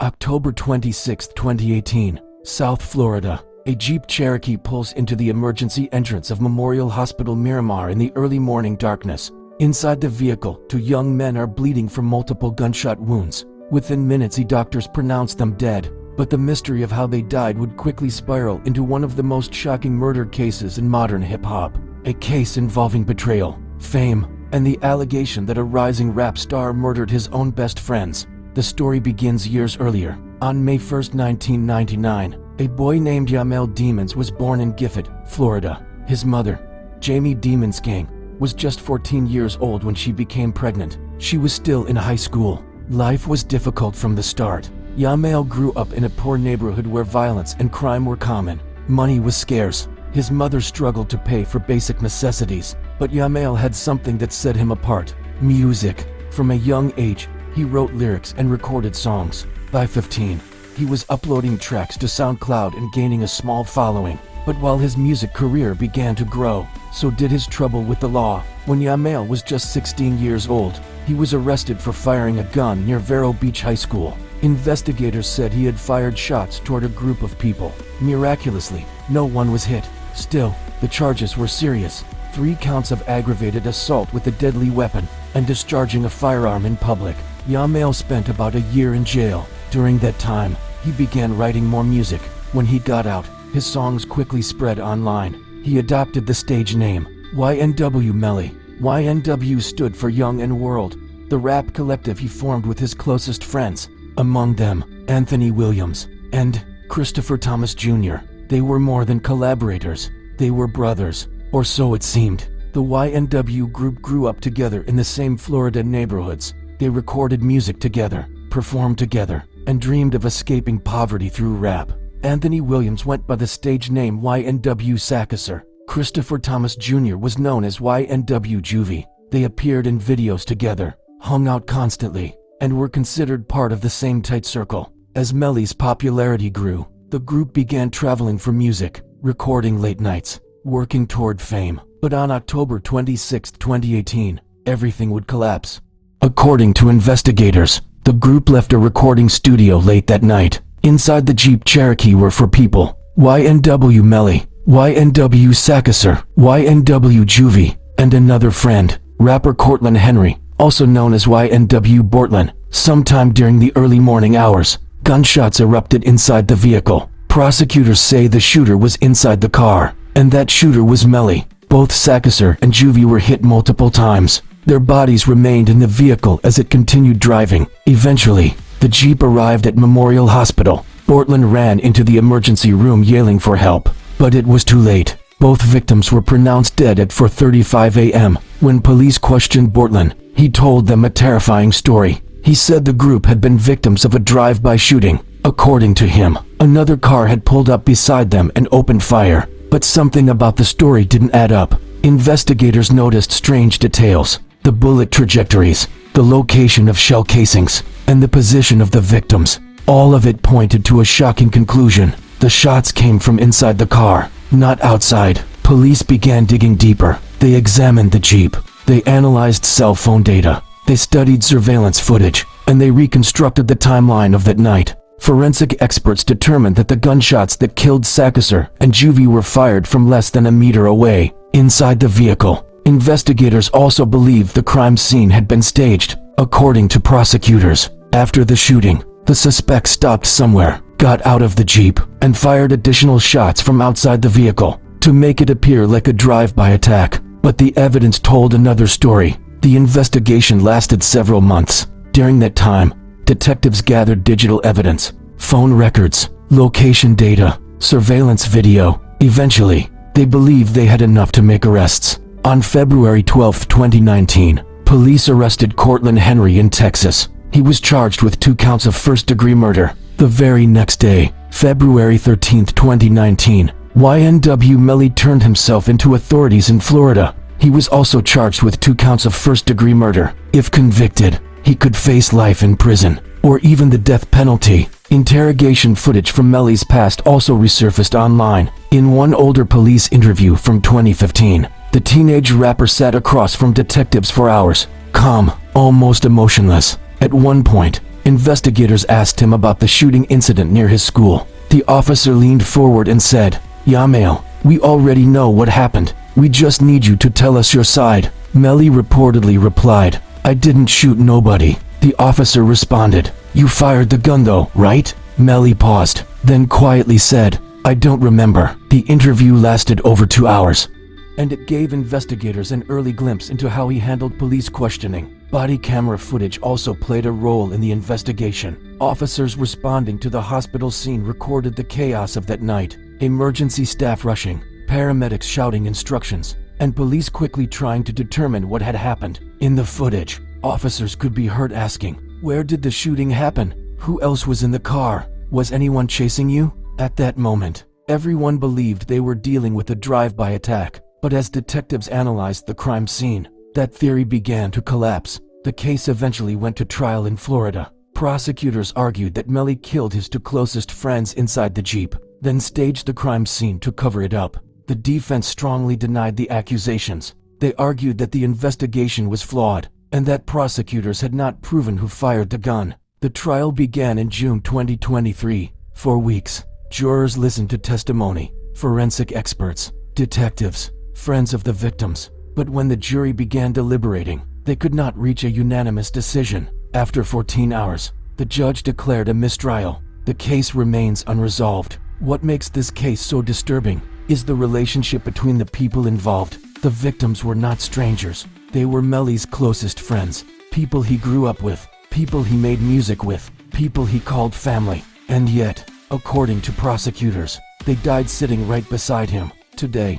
October 26, 2018, South Florida. A Jeep Cherokee pulls into the emergency entrance of Memorial Hospital Miramar in the early morning darkness. Inside the vehicle, two young men are bleeding from multiple gunshot wounds. Within minutes, doctors pronounce them dead, but the mystery of how they died would quickly spiral into one of the most shocking murder cases in modern hip-hop. A case involving betrayal, fame, and the allegation that a rising rap star murdered his own best friends. The story begins years earlier. On May 1, 1999, a boy named Jamell Demons was born in Gifford, Florida. His mother, Jamell Demons Gang, was just 14 years old when she became pregnant. She was still in high school. Life was difficult from the start. Jamell grew up in a poor neighborhood where violence and crime were common. Money was scarce. His mother struggled to pay for basic necessities, but Jamell had something that set him apart: music. From a young age, he wrote lyrics and recorded songs. By 15, he was uploading tracks to SoundCloud and gaining a small following. But while his music career began to grow, so did his trouble with the law. When Jamell was just 16 years old, he was arrested for firing a gun near Vero Beach High School. Investigators said he had fired shots toward a group of people. Miraculously, no one was hit. Still, the charges were serious: 3 counts of aggravated assault with a deadly weapon and discharging a firearm in public. Jamell spent about a year in jail. During that time, he began writing more music. When he got out, his songs quickly spread online. He adopted the stage name YNW Melly. YNW stood for Young and World, the rap collective he formed with his closest friends, among them Anthony Williams and Christopher Thomas Jr. They were more than collaborators, they were brothers, or so it seemed. The YNW group grew up together in the same Florida neighborhoods. They recorded music together, performed together, and dreamed of escaping poverty through rap. Anthony Williams went by the stage name YNW Sakchaser. Christopher Thomas Jr. was known as YNW Juvy. They appeared in videos together, hung out constantly, and were considered part of the same tight circle. As Melly's popularity grew, the group began traveling for music, recording late nights, working toward fame. But on October 26, 2018, everything would collapse. According to investigators, the group left a recording studio late that night. Inside the Jeep Cherokee were 4 people: YNW Melly, YNW Sakchaser, YNW Juvy, and another friend, rapper Cortland Henry, also known as YNW Bortland. Sometime during the early morning hours, gunshots erupted inside the vehicle. Prosecutors say the shooter was inside the car, and that shooter was Melly. Both Sakchaser and Juvy were hit multiple times. Their bodies remained in the vehicle as it continued driving. Eventually, the Jeep arrived at Memorial Hospital. Bortland ran into the emergency room yelling for help, but it was too late. Both victims were pronounced dead at 4:35 a.m. When police questioned Bortland, he told them a terrifying story. He said the group had been victims of a drive-by shooting. According to him, another car had pulled up beside them and opened fire, but something about the story didn't add up. Investigators noticed strange details: the bullet trajectories, the location of shell casings, and the position of the victims. All of it pointed to a shocking conclusion: the shots came from inside the car, not outside. Police began digging deeper. They examined the Jeep. They analyzed cell phone data. They studied surveillance footage, and they reconstructed the timeline of that night. Forensic experts determined that the gunshots that killed Sakchaser and Juvy were fired from less than a meter away, inside the vehicle. Investigators also believe the crime scene had been staged. According to prosecutors, after the shooting, the suspect stopped somewhere, got out of the Jeep, and fired additional shots from outside the vehicle to make it appear like a drive-by attack. But the evidence told another story. The investigation lasted several months. During that time, detectives gathered digital evidence, phone records, location data, surveillance video. Eventually, they believed they had enough to make arrests. On February 12, 2019, police arrested Cortland Henry in Texas. He was charged with 2 counts of first-degree murder. The very next day, February 13, 2019, YNW Melly turned himself into authorities in Florida. He was also charged with 2 counts of first-degree murder. If convicted, he could face life in prison, or even the death penalty. Interrogation footage from Melly's past also resurfaced online. In one older police interview from 2015, the teenage rapper sat across from detectives for hours, calm, almost emotionless. At one point, Investigators asked him about the shooting incident near his school. The officer leaned forward and said, "Jamell, we already know what happened. We just need you to tell us your side." Melly reportedly replied, "I didn't shoot nobody." The officer responded, "You fired the gun though, right?" Melly paused, then quietly said, "I don't remember." The interview lasted over 2 hours, and it gave investigators an early glimpse into how he handled police questioning. Body camera footage also played a role in the investigation. Officers responding to the hospital scene recorded the chaos of that night: emergency staff rushing, paramedics shouting instructions, and police quickly trying to determine what had happened. In the footage, officers could be heard asking, "Where did the shooting happen? Who else was in the car? Was anyone chasing you?" At that moment, everyone believed they were dealing with a drive-by attack. But as detectives analyzed the crime scene, that theory began to collapse. The case eventually went to trial in Florida. Prosecutors argued that Melly killed his two closest friends inside the Jeep, then staged the crime scene to cover it up. The defense strongly denied the accusations. They argued that the investigation was flawed, and that prosecutors had not proven who fired the gun. The trial began in June 2023. For weeks, jurors listened to testimony, forensic experts, detectives, friends of the victims. But when the jury began deliberating, they could not reach a unanimous decision. After 14 hours, the judge declared a mistrial. The case remains unresolved. What makes this case so disturbing is the relationship between the people involved. The victims were not strangers. They were Melly's closest friends, people he grew up with, people he made music with, people he called family. And yet, according to prosecutors, they died sitting right beside him. Today,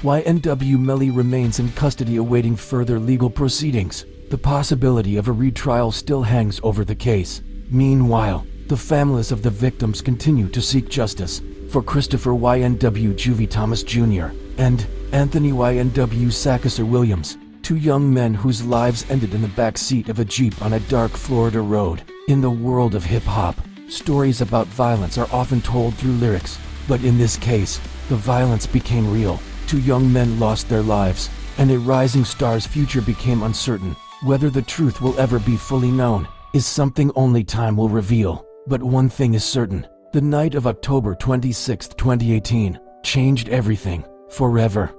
YNW Melly remains in custody awaiting further legal proceedings. The possibility of a retrial still hangs over the case. Meanwhile, the families of the victims continue to seek justice for Christopher YNW Juvy Thomas Jr. and Anthony YNW Sakchaser Williams, two young men whose lives ended in the back seat of a Jeep on a dark Florida road. In the world of hip-hop, stories about violence are often told through lyrics, but in this case, the violence became real. Two young men lost their lives, and a rising star's future became uncertain. Whether the truth will ever be fully known is something only time will reveal. But one thing is certain: the night of October 26, 2018, changed everything, forever.